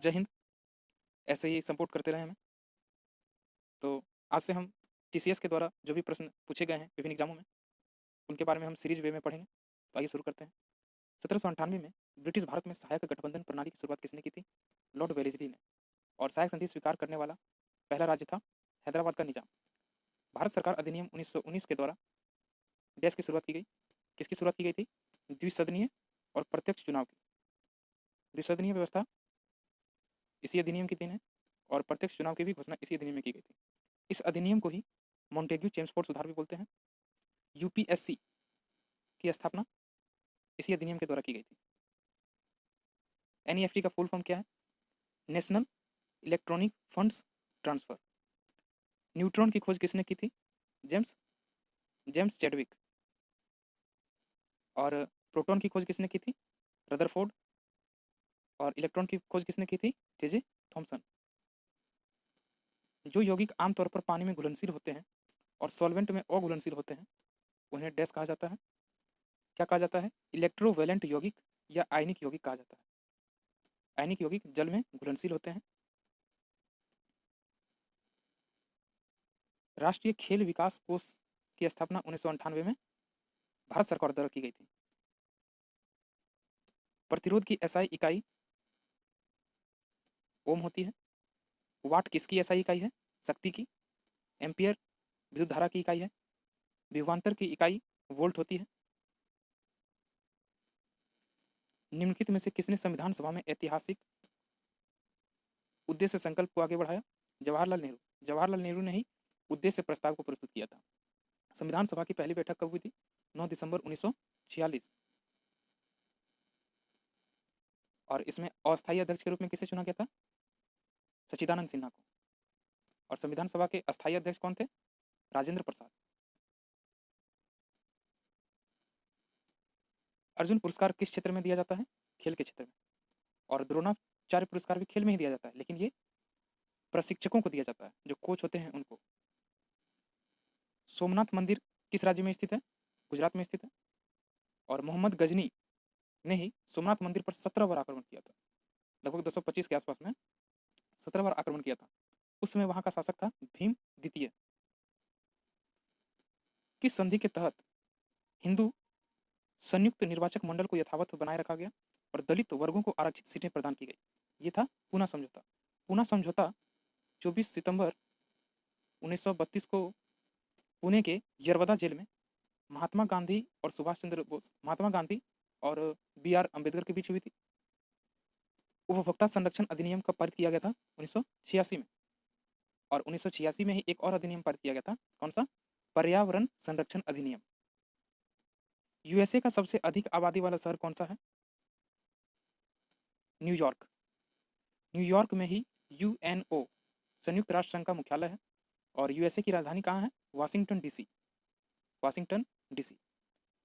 जय हिंद। ऐसे ही सपोर्ट करते रहें हमें। तो आज से हम टीसीएस के द्वारा जो भी प्रश्न पूछे गए हैं विभिन्न एग्जामों में, उनके बारे में हम सीरीज वे में पढ़ेंगे। तो आइए शुरू करते हैं। 1798 में ब्रिटिश भारत में सहायक गठबंधन प्रणाली की शुरुआत किसने की थी? लॉर्ड वेलेस्ली ने। और सहायक संधि स्वीकार करने वाला पहला राज्य था हैदराबाद का निजाम। भारत सरकार अधिनियम 1919 के द्वारा देश की शुरुआत की गई। किसकी शुरुआत की गई थी? द्विसदनीय और प्रत्यक्ष चुनाव की। द्विसदनीय व्यवस्था इसी अधिनियम की देन है और प्रत्यक्ष चुनाव की भी घोषणा इसी अधिनियम में की गई थी। इस अधिनियम को ही मॉन्टेग्यू चेम्सफोर्ड सुधार भी बोलते हैं। यूपीएससी की स्थापना इसी अधिनियम के द्वारा की गई थी। एनईएफटी का फुल फॉर्म क्या है? National electronic funds transfer. Neutron की खोज किसने की थी? James James Chadwick. और प्रोटॉन की खोज किसने की थी? रदरफोर्ड। और इलेक्ट्रॉन की खोज किसने की थी? J Thomson. जो यौगिक आमतौर पर पानी में घुलनशील होते हैं और सॉल्वेंट में अघुलनशील होते हैं उन्हें डैश कहा जाता है। क्या कहा जाता है? इलेक्ट्रोवैलेंट यौगिक या आयनिक यौगिक कहा जाता है। आयनिक यौगिक जल में घुलनशील होते हैं। राष्ट्रीय खेल विकास कोष की स्थापना 1998 में भारत सरकार द्वारा की गई थी। प्रतिरोध की एसआई इकाई ओम होती है। वाट किसकी एसआई इकाई है? शक्ति की। एम्पियर विद्युत धारा की इकाई है। विभवांतर की इकाई वोल्ट होती है। निम्नलिखित में से किसने संविधान सभा में ऐतिहासिक उद्देश्य संकल्प को आगे बढ़ाया? जवाहरलाल नेहरू। जवाहरलाल नेहरू ने ही उद्देश्य प्रस्ताव को प्रस्तुत किया था। संविधान सभा की पहली बैठक कब हुई थी? 9 दिसंबर 1946। और इसमें अस्थायी अध्यक्ष के रूप में किसे चुना गया था? सच्चिदानंद सिन्हा को। और संविधान सभा के अस्थायी अध्यक्ष कौन थे? राजेंद्र प्रसाद। अर्जुन पुरस्कार किस क्षेत्र में दिया जाता है? खेल के क्षेत्र में। और द्रोणाचार्य पुरस्कार भी खेल में ही दिया जाता है, लेकिन ये प्रशिक्षकों को दिया जाता है, जो कोच होते हैं उनको। सोमनाथ मंदिर किस राज्य में स्थित है? गुजरात में स्थित है। और मोहम्मद गजनी ने ही सोमनाथ मंदिर पर 17 बार आक्रमण किया था। लगभग 225 के आसपास में 17 बार आक्रमण किया था। उस समय वहां का शासक था भीम द्वितीय। किस संधि के तहत हिंदू संयुक्त निर्वाचक मंडल को यथावत बनाए रखा गया और दलित वर्गों को आरक्षित सीटें प्रदान की गई? ये था पूना समझौता। पूना समझौता 24 सितंबर 1932 को पुणे के यरवदा जेल में महात्मा गांधी और सुभाष चंद्र बोस, महात्मा गांधी और बी.आर. अम्बेडकर के बीच हुई थी। उपभोक्ता संरक्षण अधिनियम कब पारित किया गया था? 1986 में। और 1986 में ही एक और अधिनियम पारित किया गया था। कौन सा? पर्यावरण संरक्षण अधिनियम। यूएसए का सबसे अधिक आबादी वाला शहर कौन सा है? न्यूयॉर्क। न्यूयॉर्क में ही यूएनओ संयुक्त राष्ट्र संघ का मुख्यालय है। और यूएसए की राजधानी कहाँ है? Washington DC. Washington DC.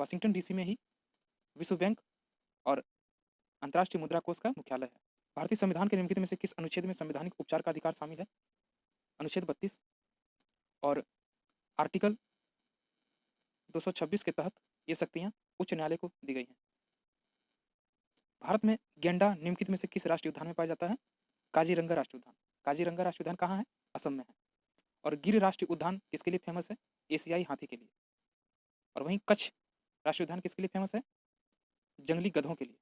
Washington DC में ही विश्व बैंक और अंतर्राष्ट्रीय मुद्रा कोष का मुख्यालय है। भारतीय संविधान के निम्नलिखित में से किस अनुच्छेद में संवैधानिक उपचार का अधिकार शामिल है? अनुच्छेद 32। और आर्टिकल 226 के तहत ये शक्तियां उच्च न्यायालय को दी गई हैं। भारत में गेंडा निम्नलिखित में से किस राष्ट्रीय उद्यान में पाया जाता है? काजीरंगा राष्ट्रीय उद्यान। काजीरंगा राष्ट्रीय उद्यान कहाँ है? असम में है। और गिर राष्ट्रीय उद्यान किसके लिए फेमस है? एशियाई हाथी के लिए। और वहीं कच्छ राष्ट्रीय उद्यान किसके लिए फेमस है? जंगली गधों के लिए।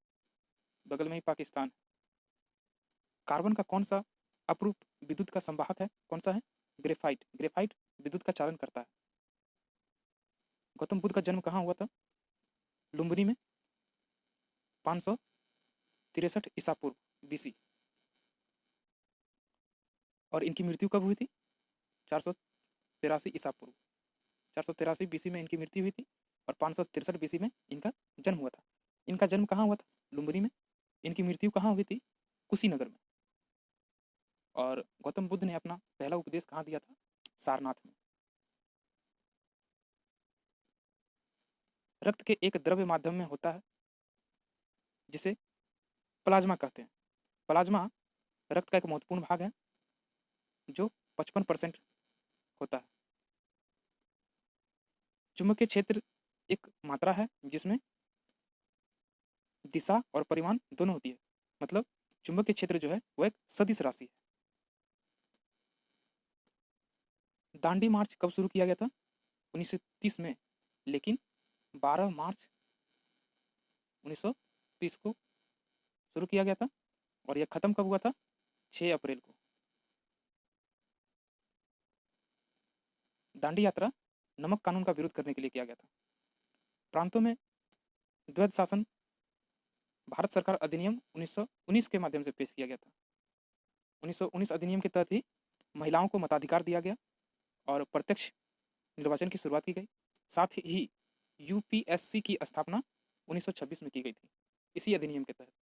बगल में ही पाकिस्तान। कार्बन का कौन सा अपरूप विद्युत का संवाहक है? कौन सा है? ग्रेफाइट। ग्रेफाइट विद्युत का चालन करता है। गौतम बुद्ध का जन्म कहाँ हुआ था? लुम्बिनी में 563 ईसा पूर्व बीसी। और इनकी मृत्यु कब हुई थी? 483 ईसा पूर्व। 483 बीसी में इनकी मृत्यु हुई थी और 563 बीसी में इनका जन्म हुआ था। इनका जन्म कहाँ हुआ था? लुम्बिनी में। इनकी मृत्यु कहाँ हुई थी? कुशीनगर में। और गौतम बुद्ध ने अपना पहला उपदेश कहाँ दिया था? सारनाथ में। रक्त के एक द्रव्य माध्यम में होता है जिसे प्लाज्मा कहते हैं। प्लाज्मा रक्त का एक महत्वपूर्ण भाग है जो 55% होता है। चुंबकीय क्षेत्र एक मात्रा है जिसमें दिशा और परिमाण दोनों होती है। मतलब चुंबकीय क्षेत्र जो है वो एक सदिश राशि है। दांडी मार्च कब शुरू किया गया था? 1930 में, लेकिन 12 मार्च 1930 को शुरू किया गया था और यह खत्म कब हुआ था? 6 अप्रैल को। दांडी यात्रा नमक कानून का विरोध करने के लिए किया गया था। प्रांतों में द्वैध शासन भारत सरकार अधिनियम 1919 के माध्यम से पेश किया गया था। 1919 अधिनियम के तहत ही महिलाओं को मताधिकार दिया गया और प्रत्यक्ष निर्वाचन की शुरुआत की गई। साथ ही यूपीएससी की स्थापना 1926 में की गई थी इसी अधिनियम के तहत।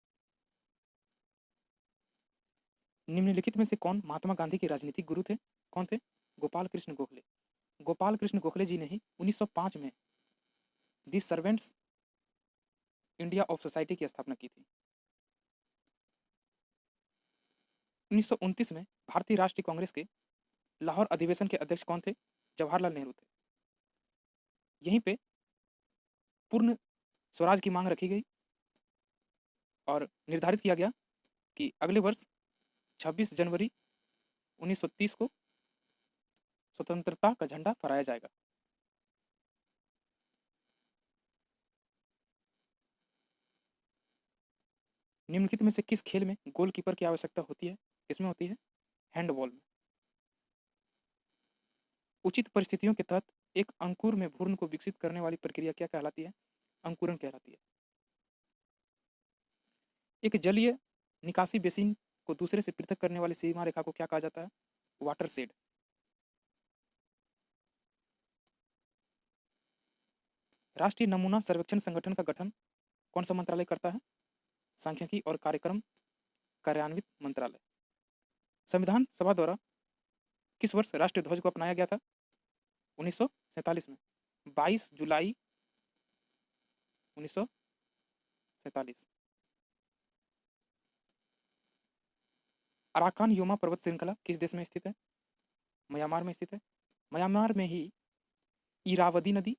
निम्नलिखित में से कौन महात्मा गांधी के राजनीतिक गुरु थे? कौन थे? गोपाल कृष्ण गोखले। गोपाल कृष्ण गोखले जी ने ही 1905 में दी सर्वेंट्स इंडिया ऑफ सोसाइटी की स्थापना की थी। 1929 में भारतीय राष्ट्रीय कांग्रेस के लाहौर अधिवेशन के अध्यक्ष कौन थे? जवाहरलाल नेहरू थे। यहीं पे पूर्ण स्वराज की मांग रखी गई और निर्धारित किया गया कि अगले वर्ष 26 जनवरी 1930 को स्वतंत्रता का झंडा फहराया जाएगा। निम्नलिखित में से किस खेल में गोलकीपर की आवश्यकता होती है? किसमें होती है? हैंडबॉल में। उचित परिस्थितियों के तहत एक अंकुर में भ्रूण को विकसित करने वाली प्रक्रिया क्या कहलाती है? अंकुरण कहलाती है। एक जलीय निकासी बेसिन को दूसरे से पृथक करने वाली सीमा रेखा को क्या कहा जाता है? वाटरशेड। राष्ट्रीय नमूना सर्वेक्षण संगठन का गठन कौन सा मंत्रालय करता है? सांख्यिकी और कार्यक्रम कार्यान्वित मंत्रालय। संविधान सभा द्वारा किस वर्ष राष्ट्रीय ध्वज को अपनाया गया था? 1947 में, 22 जुलाई 1947। अराकान योमा पर्वत श्रृंखला किस देश में स्थित है? म्यांमार में स्थित है। म्यांमार में ही इरावदी नदी,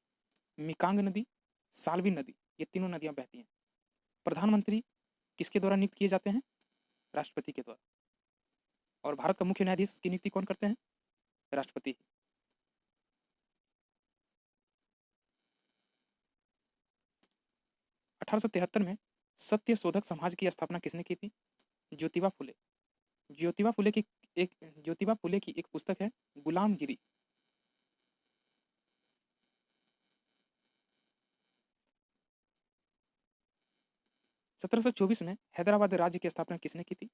मिकांग नदी, साल्वी नदी, ये तीनों नदियां बहती हैं। प्रधानमंत्री किसके द्वारा नियुक्त किए जाते हैं? राष्ट्रपति के द्वारा। और भारत का मुख्य न्यायाधीश की नियुक्ति कौन करते हैं? राष्ट्रपति। 1873 में सत्य शोधक समाज की स्थापना किसने की थी? ज्योतिबा फुले। ज्योतिबा फुले की एक पुस्तक है गुलामगिरी। सत्रह सौ चौबीस में हैदराबाद राज्य की स्थापना किसने की थी?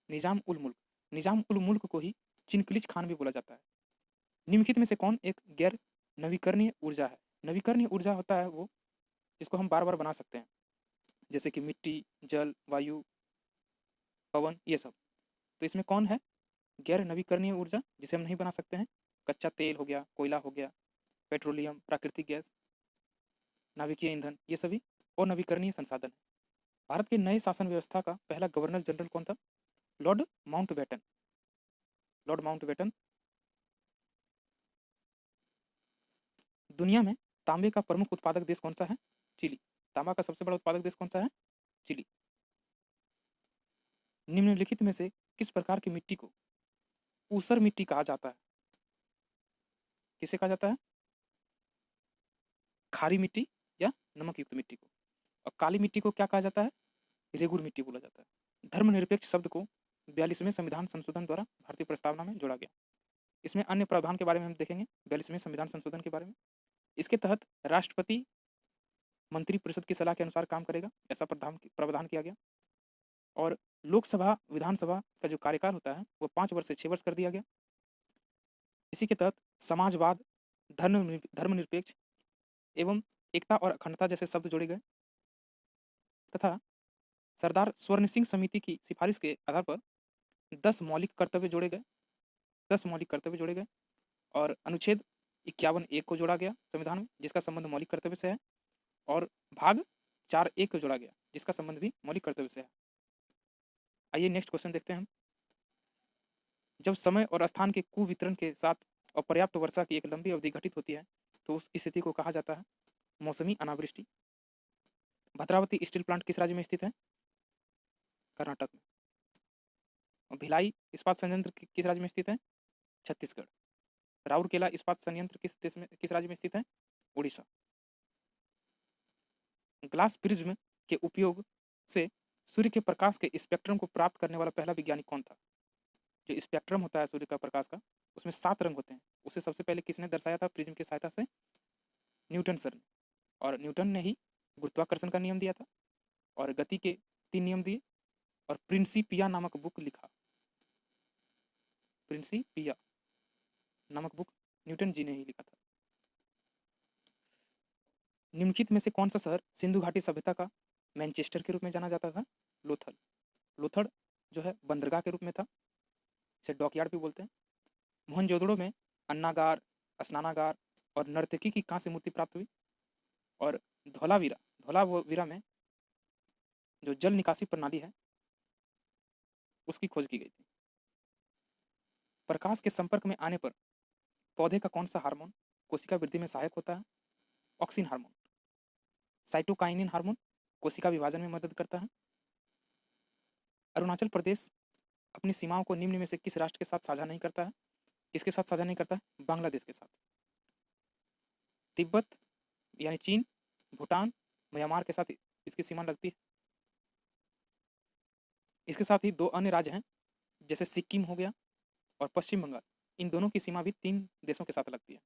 निजाम उल मुल्क। निजाम उल मुल्क को ही चिनकलिज खान भी बोला जाता है। निम्नलिखित में से कौन एक गैर नवीकरणीय ऊर्जा है? नवीकरणीय ऊर्जा होता है वो जिसको हम बार बार बना सकते हैं, जैसे कि मिट्टी, जल, वायु, पवन, ये सब। तो इसमें कौन है गैर नवीकरणीय ऊर्जा जिसे हम नहीं बना सकते हैं? कच्चा तेल हो गया, कोयला हो गया, पेट्रोलियम, प्राकृतिक गैस, नाभिकीय ईंधन, ये सभी अनवीकरणीय संसाधन है। भारत के नए शासन व्यवस्था का पहला गवर्नर जनरल कौन था? Lord Mountbatten. Lord Mountbatten. दुनिया में तांबे का प्रमुख उत्पादक देश कौन सा है? चिली। तांबा का सबसे बड़ा उत्पादक देश कौन सा है? चिली। निम्नलिखित में से किस प्रकार की मिट्टी को ऊसर मिट्टी कहा जाता है? किसे कहा जाता है? खारी मिट्टी या नमक युक्त मिट्टी को। और काली मिट्टी को क्या कहा जाता है? रेगुर मिट्टी बोला जाता है। धर्मनिरपेक्ष शब्द को 42वें संविधान संशोधन द्वारा भारतीय प्रस्तावना में जोड़ा गया। इसमें अन्य प्रावधान के बारे में हम देखेंगे 42वें संविधान संशोधन के बारे में। इसके तहत राष्ट्रपति मंत्रिपरिषद की सलाह के अनुसार काम करेगा, ऐसा प्रावधान किया गया। और लोकसभा विधानसभा का जो कार्यकाल होता है वो 5 वर्ष से 6 वर्ष कर दिया गया। इसी के तहत समाजवाद, धर्मनिरपेक्ष एवं एकता और अखंडता जैसे शब्द जोड़े गए तथा सरदार स्वर्ण सिंह समिति की सिफारिश के आधार पर 10 मौलिक कर्तव्य जोड़े गए। 10 मौलिक कर्तव्य जोड़े गए और अनुच्छेद 51(1) को जोड़ा गया संविधान में, जिसका संबंध मौलिक कर्तव्य से है। और भाग 4(1) को जोड़ा गया जिसका संबंध भी मौलिक कर्तव्य से है। आइए नेक्स्ट क्वेश्चन देखते हैं हम। जब समय और स्थान के कुवितरण के साथ अपर्याप्त वर्षा की एक लंबी अवधि घटित होती है तो उस स्थिति को कहा जाता है मौसमी अनावृष्टि। भद्रावती स्टील प्लांट किस राज्य में स्थित है? कर्नाटक में। और भिलाई इस्पात संयंत्र किस राज्य में स्थित है? छत्तीसगढ़। राउरकेला इस्पात संयंत्र किस देश में, किस राज्य में स्थित है? उड़ीसा। ग्लास प्रिज्म के उपयोग से सूर्य के प्रकाश के स्पेक्ट्रम को प्राप्त करने वाला पहला वैज्ञानिक कौन था? जो स्पेक्ट्रम होता है सूर्य का प्रकाश का, उसमें 7 रंग होते हैं, उसे सबसे पहले किसने दर्शाया था प्रिज्म की सहायता से? न्यूटन सर ने। और न्यूटन ने ही गुरुत्वाकर्षण का नियम दिया था और गति के 3 नियम दिए और प्रिंसिपिया नामक बुक लिखा। प्रिंसिपिया नामक बुक न्यूटन जी ने ही लिखा था। निम्नलिखित में से कौन सा शहर सिंधु घाटी सभ्यता का मैनचेस्टर के रूप में जाना जाता था? लोथल। लोथल जो है बंदरगाह के रूप में था, इसे डॉकयार्ड भी बोलते हैं। मोहनजोदड़ो में अन्नागार, स्नानागार और नर्तकी की कांस्य मूर्ति प्राप्त हुई। और धौलावीरा में जो जल निकासी प्रणाली है उसकी खोज की गई थी। प्रकाश के संपर्क में आने पर पौधे का कौन सा हार्मोन कोशिका वृद्धि में सहायक होता है? Auxin hormone. साइटोकाइनिन हार्मोन कोशिका विभाजन में मदद करता है। अरुणाचल प्रदेश अपनी सीमाओं को निम्न में से किस राष्ट्र के साथ साझा नहीं करता है? किसके साथ साझा नहीं करता है? बांग्लादेश के साथ। तिब्बत यानी चीन, भूटान, म्यांमार के साथ इसकी सीमा लगती है। इसके साथ ही 2 अन्य राज्य हैं जैसे सिक्किम हो गया और पश्चिम बंगाल, इन दोनों की सीमा भी 3 देशों के साथ लगती है।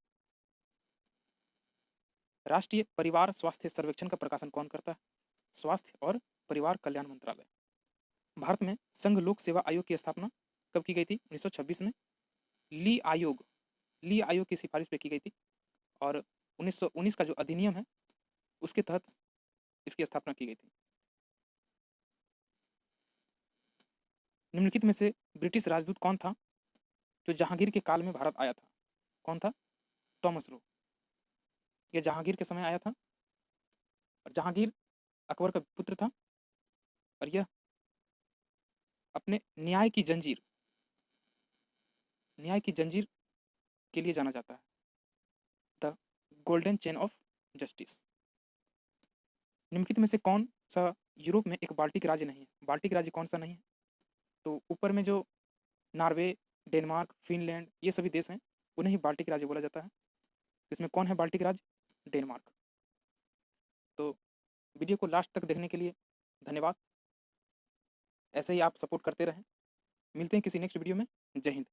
राष्ट्रीय परिवार स्वास्थ्य सर्वेक्षण का प्रकाशन कौन करता है? स्वास्थ्य और परिवार कल्याण मंत्रालय। भारत में संघ लोक सेवा आयोग की स्थापना कब की गई थी? 1926 में। ली आयोग की सिफारिश पे की गई थी और 1919 का जो अधिनियम है उसके तहत इसकी स्थापना की गई थी। निम्नलिखित में से ब्रिटिश राजदूत कौन था जो जहांगीर के काल में भारत आया था? कौन था? Thomas Roe. यह जहांगीर के समय आया था और जहांगीर अकबर का पुत्र था और यह अपने न्याय की जंजीर के लिए जाना जाता है, the golden chain of justice. निम्नलिखित में से कौन सा यूरोप में एक बाल्टिक राज्य नहीं है? बाल्टिक राज्य कौन सा नहीं है? तो ऊपर में जो नॉर्वे, डेनमार्क, फिनलैंड ये सभी देश हैं उन्हें ही बाल्टिक राज्य बोला जाता है। इसमें कौन है बाल्टिक राज्य? डेनमार्क। तो वीडियो को लास्ट तक देखने के लिए धन्यवाद। ऐसे ही आप सपोर्ट करते रहें। मिलते हैं किसी नेक्स्ट वीडियो में। जय हिंद।